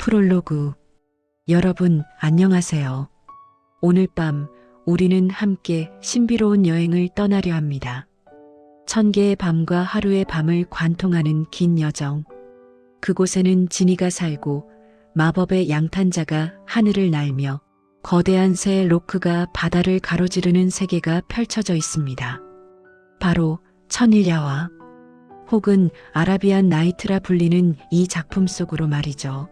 프롤로그. 여러분, 안녕하세요. 오늘 밤 우리는 함께 신비로운 여행을 떠나려 합니다. 1000개의 밤과 하루의 밤을 관통하는 긴 여정. 그곳에는 지니가 살고 마법의 양탄자가 하늘을 날며 거대한 새 로크가 바다를 가로지르는 세계가 펼쳐져 있습니다. 바로 천일야화 혹은 아라비안 나이트라 불리는 이 작품 속으로 말이죠.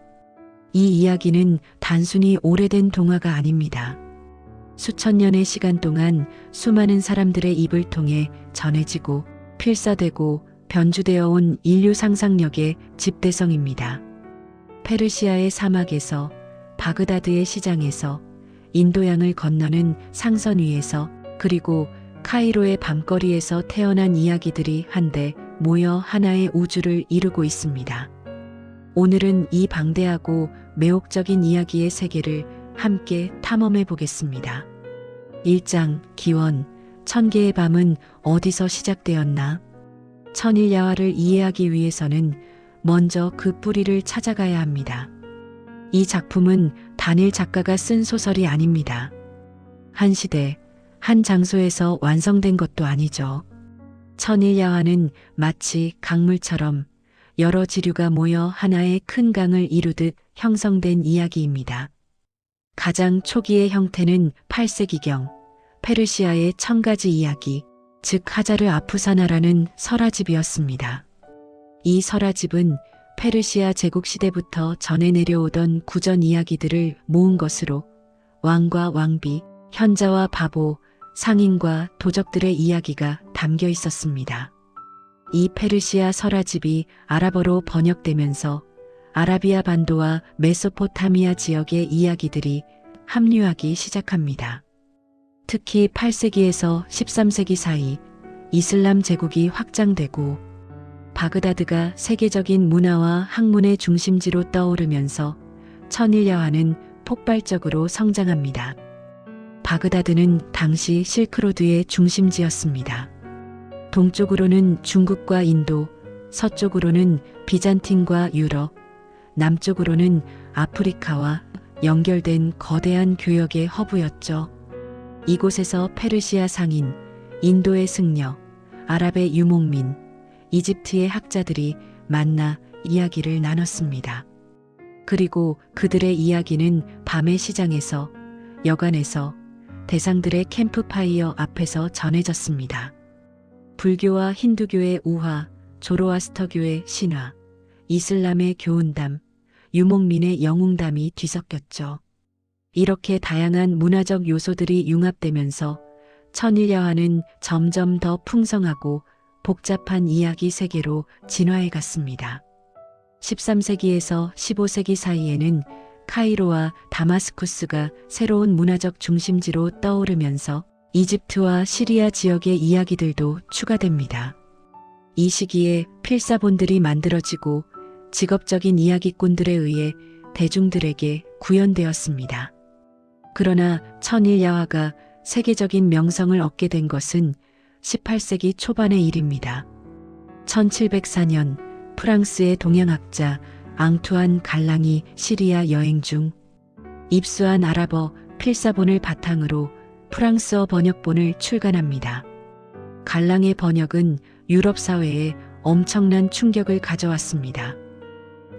이 이야기는 단순히 오래된 동화가 아닙니다. 수천 년의 시간 동안 수많은 사람들의 입을 통해 전해지고 필사되고 변주되어 온 인류 상상력의 집대성입니다. 페르시아의 사막에서, 바그다드의 시장에서, 인도양을 건너는 상선 위에서, 그리고 카이로의 밤거리에서 태어난 이야기들이 한데 모여 하나의 우주를 이루고 있습니다. 오늘은 이 방대하고 매혹적인 이야기의 세계를 함께 탐험해 보겠습니다. 1장 기원. 1000개의 밤은 어디서 시작되었나? 천일야화를 이해하기 위해서는 먼저 그 뿌리를 찾아가야 합니다. 이 작품은 단일 작가가 쓴 소설이 아닙니다. 한 시대, 한 장소에서 완성된 것도 아니죠. 천일야화는 마치 강물처럼 여러 지류가 모여 하나의 큰 강을 이루듯 형성된 이야기입니다. 가장 초기의 형태는 8세기경 페르시아의 1000가지 이야기, 즉 하자르 아프사나라는 설화집이었습니다. 이 설화집은 페르시아 제국시대부터 전해 내려오던 구전 이야기들을 모은 것으로 왕과 왕비, 현자와 바보, 상인과 도적들의 이야기가 담겨 있었습니다. 이 페르시아 설화집이 아랍어로 번역되면서 아라비아 반도와 메소포타미아 지역의 이야기들이 합류하기 시작합니다. 특히 8세기에서 13세기 사이 이슬람 제국이 확장되고 바그다드가 세계적인 문화와 학문의 중심지로 떠오르면서 천일야화는 폭발적으로 성장합니다. 바그다드는 당시 실크로드의 중심지였습니다. 동쪽으로는 중국과 인도, 서쪽으로는 비잔틴과 유럽, 남쪽으로는 아프리카와 연결된 거대한 교역의 허브였죠. 이곳에서 페르시아 상인, 인도의 승려, 아랍의 유목민, 이집트의 학자들이 만나 이야기를 나눴습니다. 그리고 그들의 이야기는 밤의 시장에서, 여관에서, 대상들의 캠프파이어 앞에서 전해졌습니다. 불교와 힌두교의 우화, 조로아스터교의 신화, 이슬람의 교훈담, 유목민의 영웅담이 뒤섞였죠. 이렇게 다양한 문화적 요소들이 융합되면서 천일야화는 점점 더 풍성하고 복잡한 이야기 세계로 진화해 갔습니다. 13세기에서 15세기 사이에는 카이로와 다마스쿠스가 새로운 문화적 중심지로 떠오르면서 이집트와 시리아 지역의 이야기들도 추가됩니다. 이 시기에 필사본들이 만들어지고 직업적인 이야기꾼들에 의해 대중들에게 구현되었습니다. 그러나 천일야화가 세계적인 명성을 얻게 된 것은 18세기 초반의 일입니다. 1704년 프랑스의 동양학자 앙투안 갈랑이 시리아 여행 중 입수한 아랍어 필사본을 바탕으로 프랑스어 번역본을 출간합니다. 갈랑의 번역은 유럽 사회에 엄청난 충격을 가져왔습니다.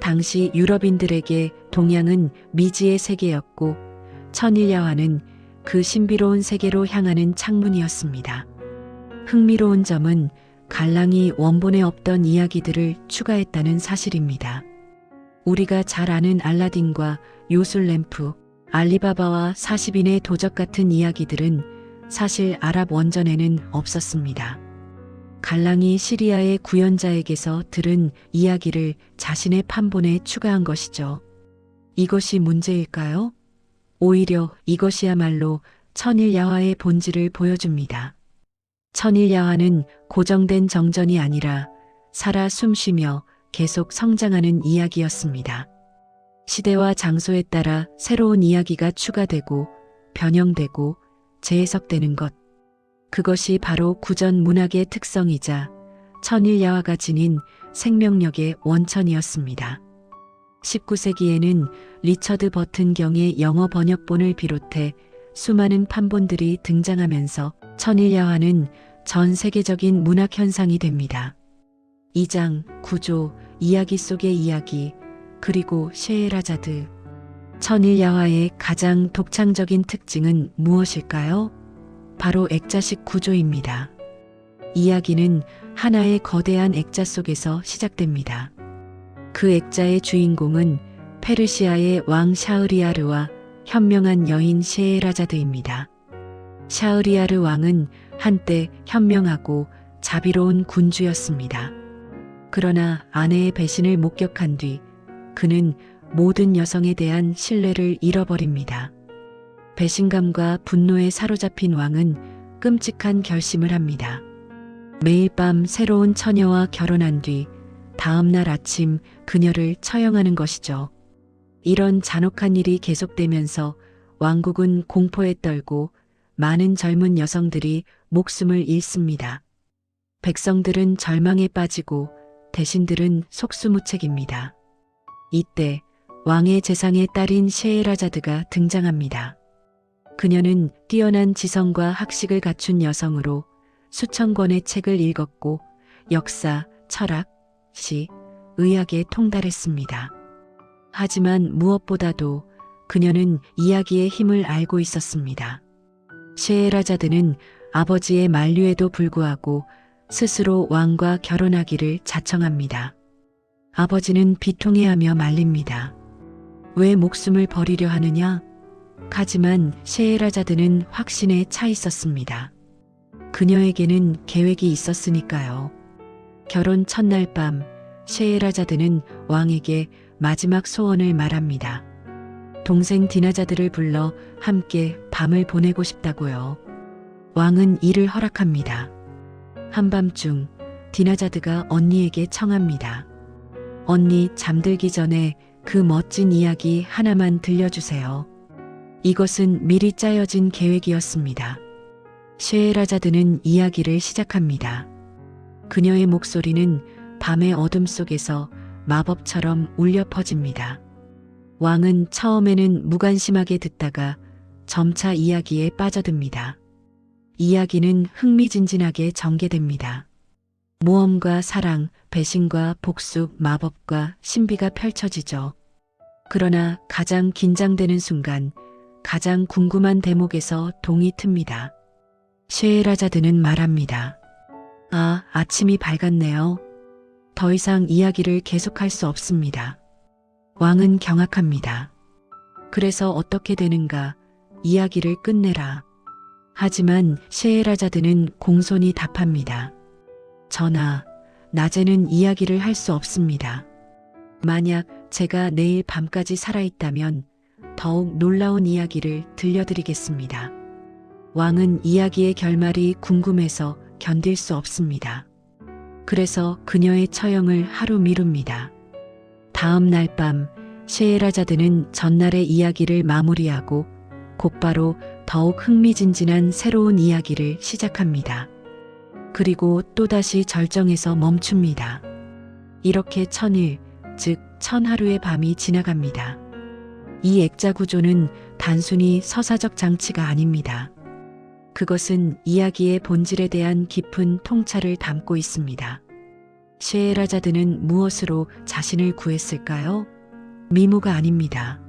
당시 유럽인들에게 동양은 미지의 세계였고 천일야화는 그 신비로운 세계로 향하는 창문이었습니다. 흥미로운 점은 갈랑이 원본에 없던 이야기들을 추가했다는 사실입니다. 우리가 잘 아는 알라딘과 요술램프, 알리바바와 40인의 도적 같은 이야기들은 사실 아랍 원전에는 없었습니다. 갈랑이 시리아의 구현자에게서 들은 이야기를 자신의 판본에 추가한 것이죠. 이것이 문제일까요? 오히려 이것이야말로 천일야화의 본질을 보여줍니다. 천일야화는 고정된 정전이 아니라 살아 숨쉬며 계속 성장하는 이야기였습니다. 시대와 장소에 따라 새로운 이야기가 추가되고 변형되고 재해석되는 것. 그것이 바로 구전 문학의 특성이자 천일야화가 지닌 생명력의 원천이었습니다. 19세기에는 리처드 버튼 경의 영어 번역본을 비롯해 수많은 판본들이 등장하면서 천일야화는 전 세계적인 문학 현상이 됩니다. 2장, 구조, 이야기 속의 이야기, 그리고 셰에라자드. 천일야화의 가장 독창적인 특징은 무엇일까요? 바로 액자식 구조입니다. 이야기는 하나의 거대한 액자 속에서 시작됩니다. 그 액자의 주인공은 페르시아의 왕 샤흐리야르와 현명한 여인 셰에라자드입니다. 샤흐리야르 왕은 한때 현명하고 자비로운 군주였습니다. 그러나 아내의 배신을 목격한 뒤 그는 모든 여성에 대한 신뢰를 잃어버립니다. 배신감과 분노에 사로잡힌 왕은 끔찍한 결심을 합니다. 매일 밤 새로운 처녀와 결혼한 뒤 다음 날 아침 그녀를 처형하는 것이죠. 이런 잔혹한 일이 계속되면서 왕국은 공포에 떨고 많은 젊은 여성들이 목숨을 잃습니다. 백성들은 절망에 빠지고 대신들은 속수무책입니다. 이때 왕의 재상의 딸인 셰에라자드가 등장합니다. 그녀는 뛰어난 지성과 학식을 갖춘 여성으로 수천 권의 책을 읽었고 역사, 철학, 시, 의학에 통달했습니다. 하지만 무엇보다도 그녀는 이야기의 힘을 알고 있었습니다. 셰에라자드는 아버지의 만류에도 불구하고 스스로 왕과 결혼하기를 자청합니다. 아버지는 비통해하며 말립니다. 왜 목숨을 버리려 하느냐? 하지만 셰에라자드는 확신에 차 있었습니다. 그녀에게는 계획이 있었으니까요. 결혼 첫날 밤 셰에라자드는 왕에게 마지막 소원을 말합니다. 동생 디나자드를 불러 함께 밤을 보내고 싶다고요. 왕은 이를 허락합니다. 한밤중 디나자드가 언니에게 청합니다. 언니, 잠들기 전에 그 멋진 이야기 하나만 들려주세요. 이것은 미리 짜여진 계획이었습니다. 셰에라자드는 이야기를 시작합니다. 그녀의 목소리는 밤의 어둠 속에서 마법처럼 울려 퍼집니다. 왕은 처음에는 무관심하게 듣다가 점차 이야기에 빠져듭니다. 이야기는 흥미진진하게 전개됩니다. 모험과 사랑, 배신과 복수, 마법과 신비가 펼쳐지죠. 그러나 가장 긴장되는 순간, 가장 궁금한 대목에서 동이 틉니다. 셰에라자드는 말합니다. 아, 아침이 밝았네요. 더 이상 이야기를 계속할 수 없습니다. 왕은 경악합니다. 그래서 어떻게 되는가? 이야기를 끝내라. 하지만 셰에라자드는 공손히 답합니다. 전하, 낮에는 이야기를 할 수 없습니다. 만약 제가 내일 밤까지 살아있다면 더욱 놀라운 이야기를 들려드리겠습니다. 왕은 이야기의 결말이 궁금해서 견딜 수 없습니다. 그래서 그녀의 처형을 하루 미룹니다. 다음 날 밤 셰에라자드는 전날의 이야기를 마무리하고 곧바로 더욱 흥미진진한 새로운 이야기를 시작합니다. 그리고 또다시 절정에서 멈춥니다. 이렇게 천일, 즉 천하루의 밤이 지나갑니다. 이 액자 구조는 단순히 서사적 장치가 아닙니다. 그것은 이야기의 본질에 대한 깊은 통찰을 담고 있습니다. 셰에라자드는 무엇으로 자신을 구했을까요? 미모가 아닙니다.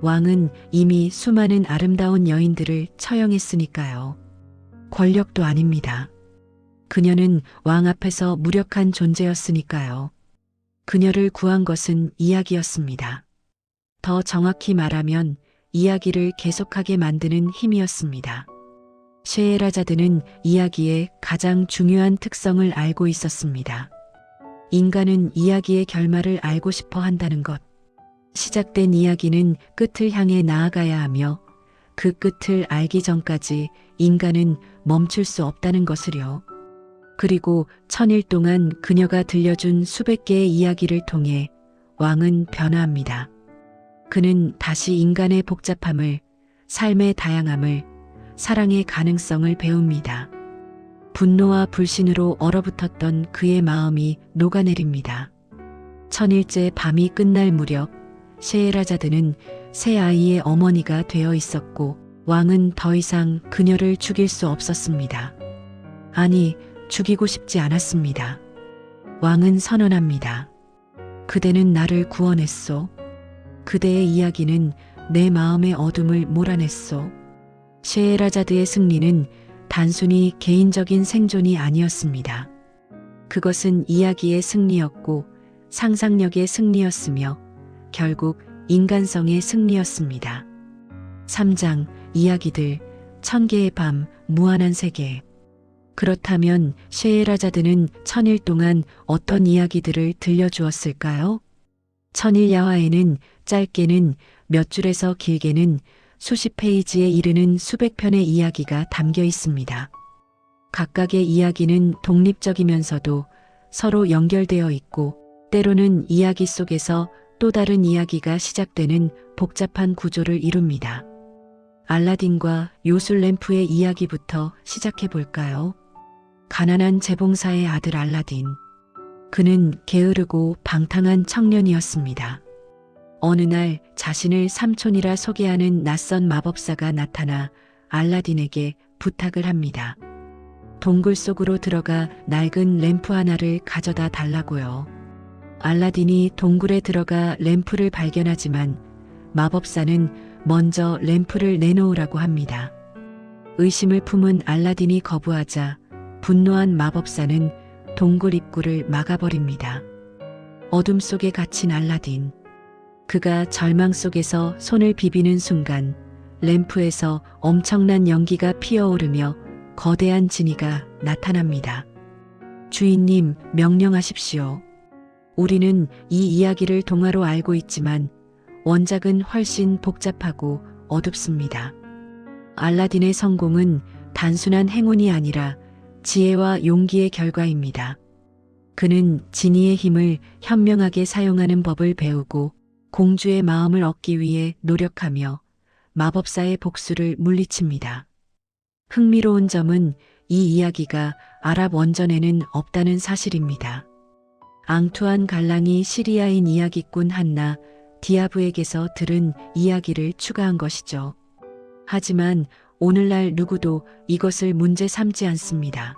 왕은 이미 수많은 아름다운 여인들을 처형했으니까요. 권력도 아닙니다. 그녀는 왕 앞에서 무력한 존재였으니까요. 그녀를 구한 것은 이야기였습니다. 더 정확히 말하면 이야기를 계속하게 만드는 힘이었습니다. 셰에라자드는 이야기의 가장 중요한 특성을 알고 있었습니다. 인간은 이야기의 결말을 알고 싶어 한다는 것. 시작된 이야기는 끝을 향해 나아가야 하며 그 끝을 알기 전까지 인간은 멈출 수 없다는 것을요. 그리고 천일 동안 그녀가 들려준 수백 개의 이야기를 통해 왕은 변화합니다. 그는 다시 인간의 복잡함을, 삶의 다양함을, 사랑의 가능성을 배웁니다. 분노와 불신으로 얼어붙었던 그의 마음이 녹아내립니다. 천일째 밤이 끝날 무렵 셰에라자드는 새 아이의 어머니가 되어 있었고 왕은 더 이상 그녀를 죽일 수 없었습니다. 아니, 죽이고 싶지 않았습니다. 왕은 선언합니다. 그대는 나를 구원했소. 그대의 이야기는 내 마음의 어둠을 몰아냈소. 셰에라자드의 승리는 단순히 개인적인 생존이 아니었습니다. 그것은 이야기의 승리였고 상상력의 승리였으며 결국 인간성의 승리였습니다. 3장 이야기들 1000개의 밤 무한한 세계. 그렇다면 셰에라자드는 1000일 동안 어떤 이야기들을 들려주었을까요? 1000일 야화에는 짧게는 몇 줄에서 길게는 수십 페이지에 이르는 수백 편의 이야기가 담겨 있습니다. 각각의 이야기는 독립적이면서도 서로 연결되어 있고 때로는 이야기 속에서 또 다른 이야기가 시작되는 복잡한 구조를 이룹니다. 알라딘과 요술램프의 이야기부터 시작해 볼까요? 가난한 재봉사의 아들 알라딘. 그는 게으르고 방탕한 청년이었습니다. 어느 날 자신을 삼촌이라 소개하는 낯선 마법사가 나타나 알라딘에게 부탁을 합니다. 동굴 속으로 들어가 낡은 램프 하나를 가져다 달라고요. 알라딘이 동굴에 들어가 램프를 발견하지만 마법사는 먼저 램프를 내놓으라고 합니다. 의심을 품은 알라딘이 거부하자 분노한 마법사는 동굴 입구를 막아버립니다. 어둠 속에 갇힌 알라딘. 그가 절망 속에서 손을 비비는 순간 램프에서 엄청난 연기가 피어오르며 거대한 지니가 나타납니다. 주인님, 명령하십시오. 우리는 이 이야기를 동화로 알고 있지만 원작은 훨씬 복잡하고 어둡습니다. 알라딘의 성공은 단순한 행운이 아니라 지혜와 용기의 결과입니다. 그는 지니의 힘을 현명하게 사용하는 법을 배우고 공주의 마음을 얻기 위해 노력하며 마법사의 복수를 물리칩니다. 흥미로운 점은 이 이야기가 아랍 원전에는 없다는 사실입니다. 앙투안 갈랑이 시리아인 이야기꾼 한나 디아브에게서 들은 이야기를 추가한 것이죠. 하지만 오늘날 누구도 이것을 문제 삼지 않습니다.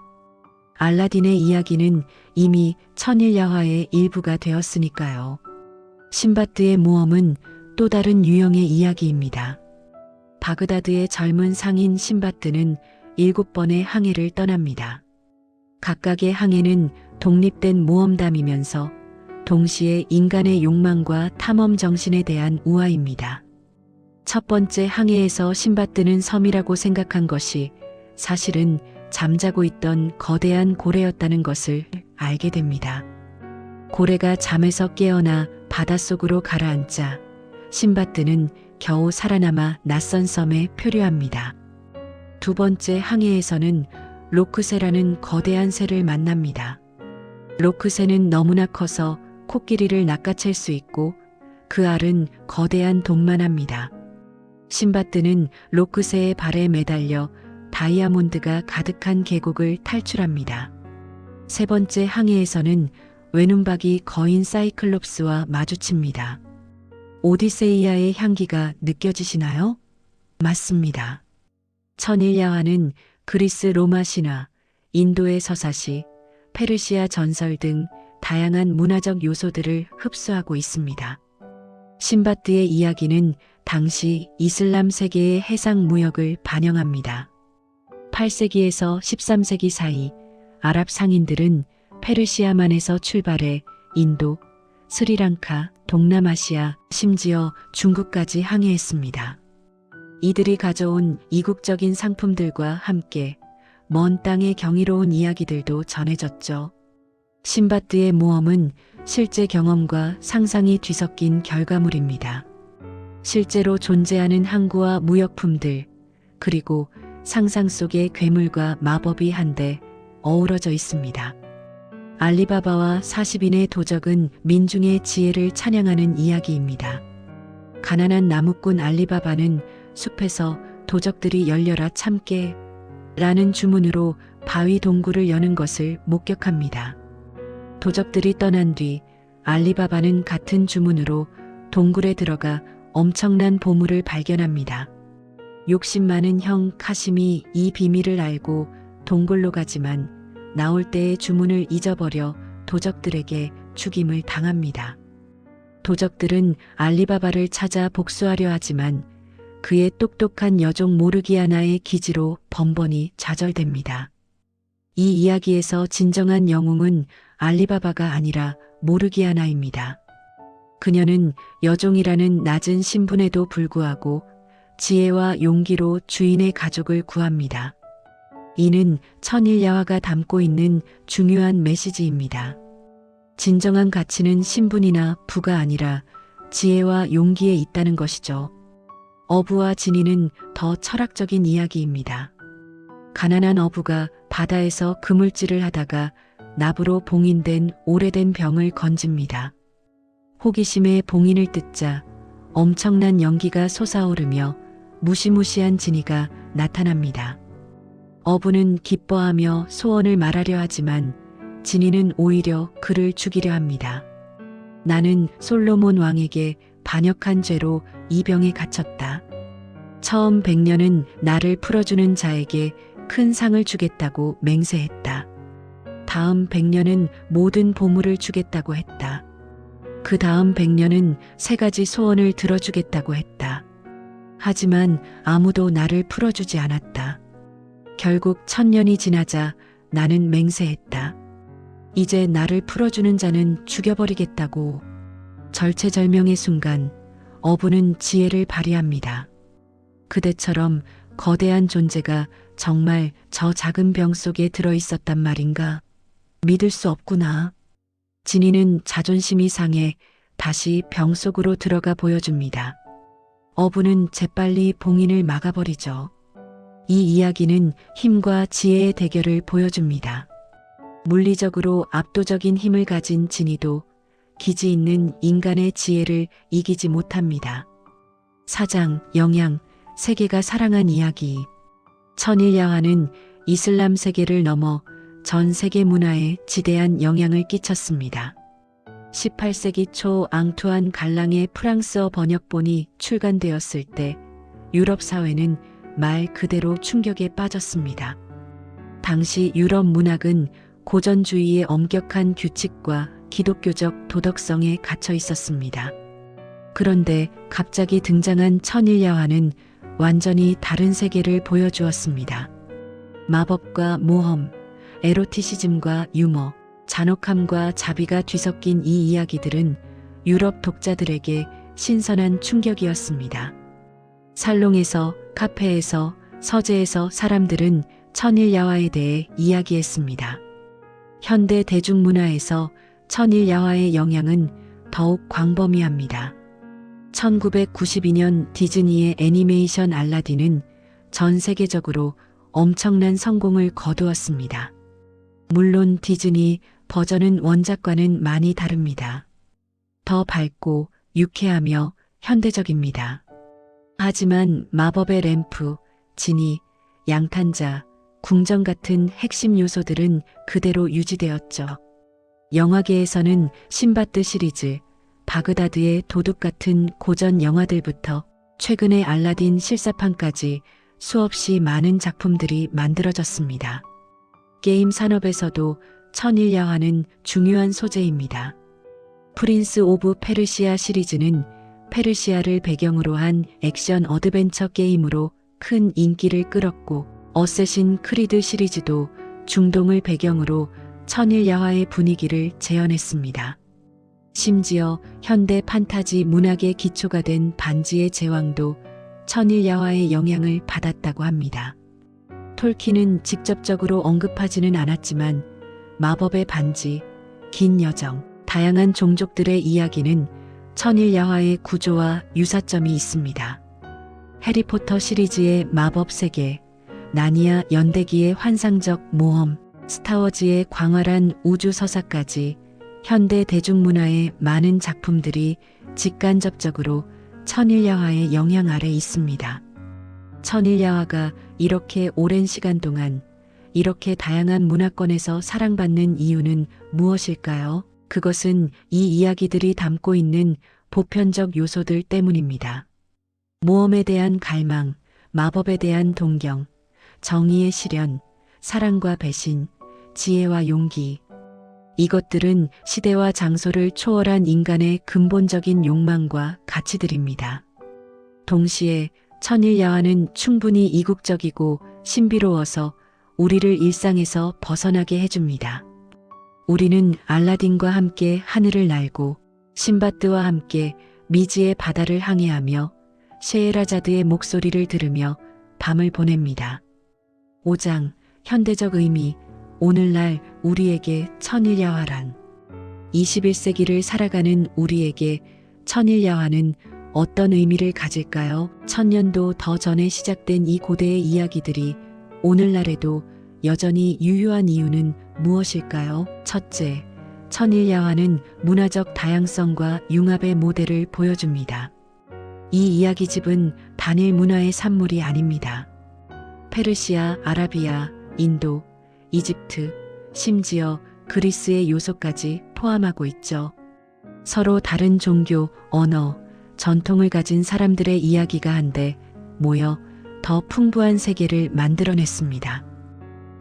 알라딘의 이야기는 이미 천일야화의 일부가 되었으니까요. 신바드의 모험은 또 다른 유형의 이야기입니다. 바그다드의 젊은 상인 신바드는 7번의 항해를 떠납니다. 각각의 항해는 독립된 모험담이면서 동시에 인간의 욕망과 탐험 정신에 대한 우화입니다. 첫 번째 항해에서 신바드는 섬이라고 생각한 것이 사실은 잠자고 있던 거대한 고래였다는 것을 알게 됩니다. 고래가 잠에서 깨어나 바닷속으로 가라앉자 신바드는 겨우 살아남아 낯선 섬에 표류합니다. 두 번째 항해에서는 로크새라는 거대한 새를 만납니다. 로크새는 너무나 커서 코끼리를 낚아챌 수 있고 그 알은 거대한 돈만 합니다. 신바드는 로크새의 발에 매달려 다이아몬드가 가득한 계곡을 탈출합니다. 세 번째 항해에서는 외눈박이 거인 사이클롭스와 마주칩니다. 오디세이아의 향기가 느껴지시나요? 맞습니다. 천일야화는 그리스 로마 신화, 인도의 서사시, 페르시아 전설 등 다양한 문화적 요소들을 흡수하고 있습니다. 신바드의 이야기는 당시 이슬람 세계의 해상 무역을 반영합니다. 8세기에서 13세기 사이 아랍 상인들은 페르시아만에서 출발해 인도, 스리랑카, 동남아시아, 심지어 중국까지 항해했습니다. 이들이 가져온 이국적인 상품들과 함께 먼 땅의 경이로운 이야기들도 전해졌죠. 신바드의 모험은 실제 경험과 상상이 뒤섞인 결과물입니다. 실제로 존재하는 항구와 무역품들, 그리고 상상 속의 괴물과 마법이 한데 어우러져 있습니다. 알리바바와 40인의 도적은 민중의 지혜를 찬양하는 이야기입니다. 가난한 나무꾼 알리바바는 숲에서 도적들이 열려라 참깨 라는 주문으로 바위 동굴을 여는 것을 목격합니다. 도적들이 떠난 뒤 알리바바는 같은 주문으로 동굴에 들어가 엄청난 보물을 발견합니다. 욕심 많은 형 카심이 이 비밀을 알고 동굴로 가지만 나올 때의 주문을 잊어버려 도적들에게 죽임을 당합니다. 도적들은 알리바바를 찾아 복수하려 하지만 그의 똑똑한 여종 모르기아나의 기지로 번번이 좌절됩니다. 이 이야기에서 진정한 영웅은 알리바바가 아니라 모르기아나입니다. 그녀는 여종이라는 낮은 신분에도 불구하고 지혜와 용기로 주인의 가족을 구합니다. 이는 천일야화가 담고 있는 중요한 메시지입니다. 진정한 가치는 신분이나 부가 아니라 지혜와 용기에 있다는 것이죠. 어부와 지니는 더 철학적인 이야기입니다. 가난한 어부가 바다에서 그물질을 하다가 납으로 봉인된 오래된 병을 건집니다. 호기심에 봉인을 뜯자 엄청난 연기가 솟아오르며 무시무시한 지니가 나타납니다. 어부는 기뻐하며 소원을 말하려 하지만 지니는 오히려 그를 죽이려 합니다. 나는 솔로몬 왕에게 반역한 죄로 이 병에 갇혔다. 처음 100년은 나를 풀어주는 자에게 큰 상을 주겠다고 맹세했다. 다음 100년은 모든 보물을 주겠다고 했다. 그 다음 100년은 3가지 소원을 들어주겠다고 했다. 하지만 아무도 나를 풀어주지 않았다. 결국 1000년이 지나자 나는 맹세했다. 이제 나를 풀어주는 자는 죽여버리겠다고. 절체절명의 순간 어부는 지혜를 발휘합니다. 그대처럼 거대한 존재가 정말 저 작은 병 속에 들어있었단 말인가? 믿을 수 없구나. 지니는 자존심이 상해 다시 병 속으로 들어가 보여줍니다. 어부는 재빨리 봉인을 막아버리죠. 이 이야기는 힘과 지혜의 대결을 보여줍니다. 물리적으로 압도적인 힘을 가진 지니도 기지 있는 인간의 지혜를 이기지 못합니다. 사장, 영양, 세계가 사랑한 이야기. 천일야화는 이슬람 세계를 넘어 전 세계 문화에 지대한 영향을 끼쳤습니다. 18세기 초 앙투안 갈랑의 프랑스어 번역본이 출간되었을 때 유럽 사회는 말 그대로 충격에 빠졌습니다. 당시 유럽 문학은 고전주의의 엄격한 규칙과 기독교적 도덕성에 갇혀 있었습니다. 그런데 갑자기 등장한 천일야화는 완전히 다른 세계를 보여주었습니다. 마법과 모험, 에로티시즘과 유머, 잔혹함과 자비가 뒤섞인 이 이야기들은 유럽 독자들에게 신선한 충격이었습니다. 살롱에서, 카페에서, 서재에서 사람들은 천일야화에 대해 이야기했습니다. 현대 대중문화에서 천일야화의 영향은 더욱 광범위합니다. 1992년 디즈니의 애니메이션 알라딘은 전 세계적으로 엄청난 성공을 거두었습니다. 물론 디즈니 버전은 원작과는 많이 다릅니다. 더 밝고 유쾌하며 현대적입니다. 하지만 마법의 램프, 지니, 양탄자, 궁전 같은 핵심 요소들은 그대로 유지되었죠. 영화계에서는 신바트 시리즈, 바그다드의 도둑 같은 고전 영화들부터 최근의 알라딘 실사판까지 수없이 많은 작품들이 만들어졌습니다. 게임 산업에서도 천일야화는 중요한 소재입니다. 프린스 오브 페르시아 시리즈는 페르시아를 배경으로 한 액션 어드벤처 게임으로 큰 인기를 끌었고 어쌔신 크리드 시리즈도 중동을 배경으로 천일야화의 분위기를 재현했습니다. 심지어 현대 판타지 문학의 기초가 된 반지의 제왕도 천일야화의 영향을 받았다고 합니다. 톨킨은 직접적으로 언급하지는 않았지만 마법의 반지, 긴 여정, 다양한 종족들의 이야기는 천일야화의 구조와 유사점이 있습니다. 해리포터 시리즈의 마법 세계, 나니아 연대기의 환상적 모험, 스타워즈의 광활한 우주 서사까지 현대 대중문화의 많은 작품들이 직간접적으로 천일야화의 영향 아래 있습니다. 천일야화가 이렇게 오랜 시간 동안 이렇게 다양한 문화권에서 사랑받는 이유는 무엇일까요? 그것은 이 이야기들이 담고 있는 보편적 요소들 때문입니다. 모험에 대한 갈망, 마법에 대한 동경, 정의의 실현, 사랑과 배신, 지혜와 용기. 이것들은 시대와 장소를 초월한 인간의 근본적인 욕망과 가치들입니다. 동시에 천일야화는 충분히 이국적이고 신비로워서 우리를 일상에서 벗어나게 해줍니다. 우리는 알라딘과 함께 하늘을 날고 신바드와 함께 미지의 바다를 항해하며 셰에라자드의 목소리를 들으며 밤을 보냅니다. 5장 현대적 의미. 오늘날 우리에게 천일야화란. 21세기를 살아가는 우리에게 천일야화는 어떤 의미를 가질까요? 1000년도 더 전에 시작된 이 고대의 이야기들이 오늘날에도 여전히 유효한 이유는 무엇일까요? 첫째, 천일야화는 문화적 다양성과 융합의 모델을 보여줍니다. 이 이야기집은 단일 문화의 산물이 아닙니다. 페르시아, 아라비아, 인도, 이집트, 심지어 그리스의 요소까지 포함하고 있죠. 서로 다른 종교, 언어, 전통을 가진 사람들의 이야기가 한데 모여 더 풍부한 세계를 만들어냈습니다.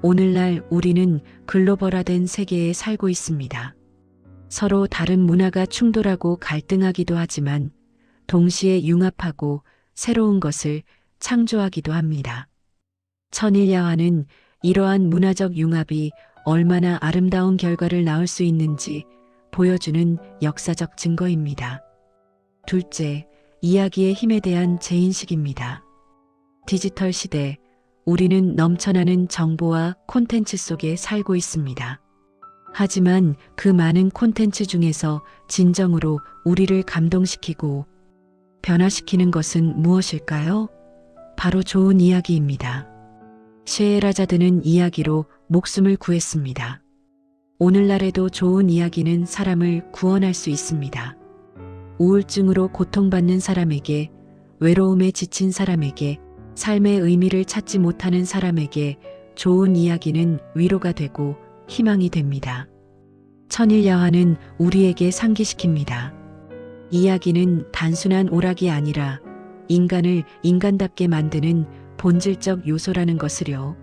오늘날 우리는 글로벌화된 세계에 살고 있습니다. 서로 다른 문화가 충돌하고 갈등하기도 하지만 동시에 융합하고 새로운 것을 창조하기도 합니다. 천일야화는 이러한 문화적 융합이 얼마나 아름다운 결과를 낳을 수 있는지 보여주는 역사적 증거입니다. 둘째, 이야기의 힘에 대한 재인식입니다. 디지털 시대, 우리는 넘쳐나는 정보와 콘텐츠 속에 살고 있습니다. 하지만 그 많은 콘텐츠 중에서 진정으로 우리를 감동시키고 변화시키는 것은 무엇일까요? 바로 좋은 이야기입니다. 셰에라자드는 이야기로 목숨을 구했습니다. 오늘날에도 좋은 이야기는 사람을 구원할 수 있습니다. 우울증으로 고통받는 사람에게, 외로움에 지친 사람에게, 삶의 의미를 찾지 못하는 사람에게 좋은 이야기는 위로가 되고 희망이 됩니다. 천일야화는 우리에게 상기시킵니다. 이야기는 단순한 오락이 아니라 인간을 인간답게 만드는 본질적 요소라는 것을요.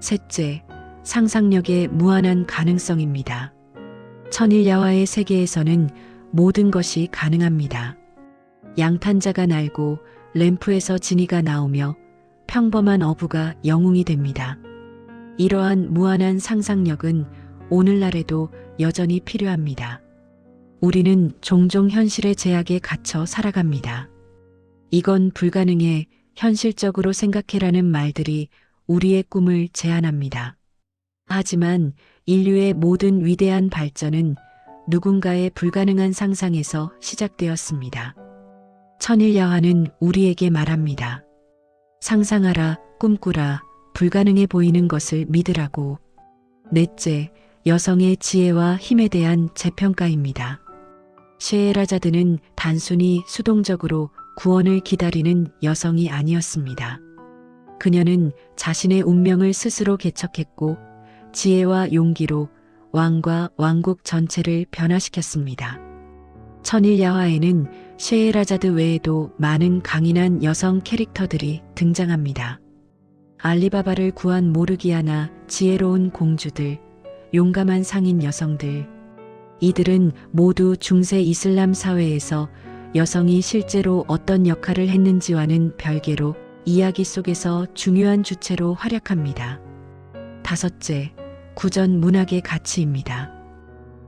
셋째, 상상력의 무한한 가능성입니다. 천일야화의 세계에서는 모든 것이 가능합니다. 양탄자가 날고 램프에서 지니가 나오며 평범한 어부가 영웅이 됩니다. 이러한 무한한 상상력은 오늘날에도 여전히 필요합니다. 우리는 종종 현실의 제약에 갇혀 살아갑니다. 이건 불가능해, 현실적으로 생각해라는 말들이 우리의 꿈을 제한합니다. 하지만 인류의 모든 위대한 발전은 누군가의 불가능한 상상에서 시작되었습니다. 천일야화는 우리에게 말합니다. 상상하라, 꿈꾸라, 불가능해 보이는 것을 믿으라고. 넷째, 여성의 지혜와 힘에 대한 재평가입니다. 셰에라자드는 단순히 수동적으로 구원을 기다리는 여성이 아니었습니다. 그녀는 자신의 운명을 스스로 개척했고 지혜와 용기로 왕과 왕국 전체를 변화시켰습니다. 천일야화에는 셰에라자드 외에도 많은 강인한 여성 캐릭터들이 등장합니다. 알리바바를 구한 모르기아나, 지혜로운 공주들, 용감한 상인 여성들. 이들은 모두 중세 이슬람 사회에서 여성이 실제로 어떤 역할을 했는지와는 별개로 이야기 속에서 중요한 주체로 활약합니다. 다섯째, 구전 문학의 가치입니다.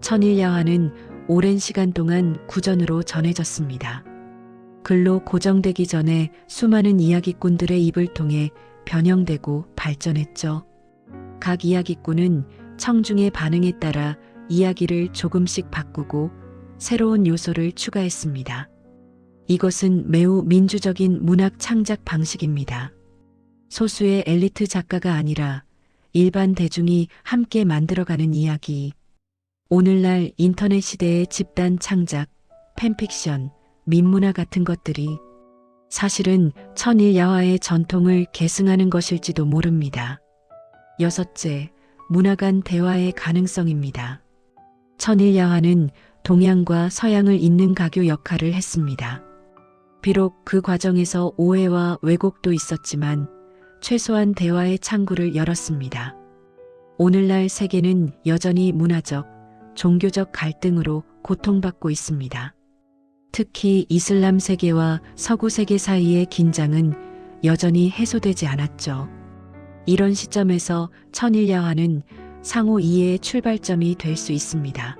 천일야화는 오랜 시간 동안 구전으로 전해졌습니다. 글로 고정되기 전에 수많은 이야기꾼들의 입을 통해 변형되고 발전했죠. 각 이야기꾼은 청중의 반응에 따라 이야기를 조금씩 바꾸고 새로운 요소를 추가했습니다. 이것은 매우 민주적인 문학 창작 방식입니다. 소수의 엘리트 작가가 아니라 일반 대중이 함께 만들어가는 이야기. 오늘날 인터넷 시대의 집단 창작, 팬픽션, 민문화 같은 것들이 사실은 천일야화의 전통을 계승하는 것일지도 모릅니다. 여섯째, 문화 간 대화의 가능성입니다. 천일야화는 동양과 서양을 잇는 가교 역할을 했습니다. 비록 그 과정에서 오해와 왜곡도 있었지만 최소한 대화의 창구를 열었습니다. 오늘날 세계는 여전히 문화적, 종교적 갈등으로 고통받고 있습니다. 특히 이슬람 세계와 서구 세계 사이의 긴장은 여전히 해소되지 않았죠. 이런 시점에서 천일야화는 상호 이해의 출발점이 될 수 있습니다.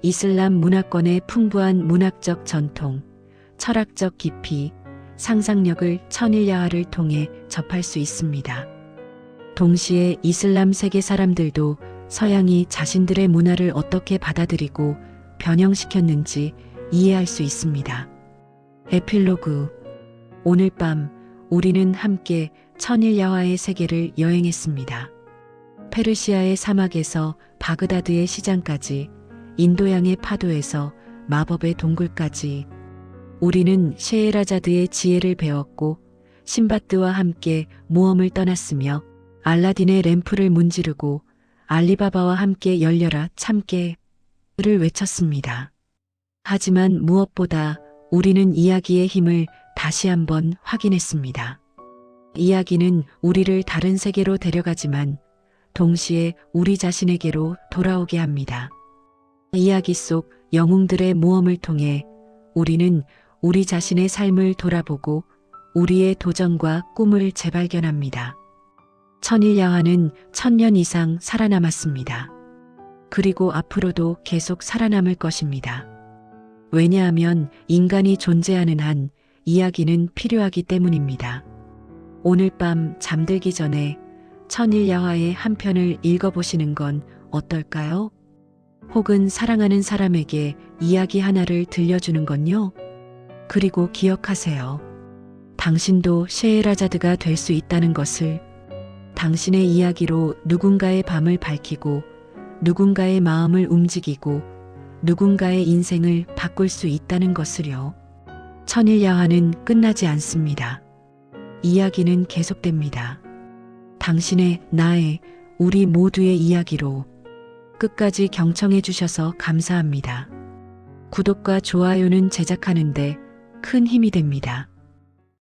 이슬람 문화권의 풍부한 문학적 전통, 철학적 깊이, 상상력을 천일야화를 통해 접할 수 있습니다. 동시에 이슬람 세계 사람들도 서양이 자신들의 문화를 어떻게 받아들이고 변형시켰는지 이해할 수 있습니다. 에필로그. 오늘 밤 우리는 함께 천일야화의 세계를 여행했습니다. 페르시아의 사막에서 바그다드의 시장까지, 인도양의 파도에서 마법의 동굴까지 우리는 셰에라자드의 지혜를 배웠고 신바드와 함께 모험을 떠났으며 알라딘의 램프를 문지르고 알리바바와 함께 열려라 참깨를 외쳤습니다. 하지만 무엇보다 우리는 이야기의 힘을 다시 한번 확인했습니다. 이야기는 우리를 다른 세계로 데려가지만 동시에 우리 자신에게로 돌아오게 합니다. 이야기 속 영웅들의 모험을 통해 우리는 우리 자신의 삶을 돌아보고 우리의 도전과 꿈을 재발견합니다. 천일야화는 1000년 이상 살아남았습니다. 그리고 앞으로도 계속 살아남을 것입니다. 왜냐하면 인간이 존재하는 한 이야기는 필요하기 때문입니다. 오늘 밤 잠들기 전에 천일야화의 한 편을 읽어보시는 건 어떨까요? 혹은 사랑하는 사람에게 이야기 하나를 들려주는 건요? 그리고 기억하세요. 당신도 셰에라자드가 될 수 있다는 것을. 당신의 이야기로 누군가의 밤을 밝히고 누군가의 마음을 움직이고 누군가의 인생을 바꿀 수 있다는 것을요. 천일야화는 끝나지 않습니다. 이야기는 계속됩니다. 당신의, 나의, 우리 모두의 이야기로. 끝까지 경청해 주셔서 감사합니다. 구독과 좋아요는 제작하는데 큰 힘이 됩니다.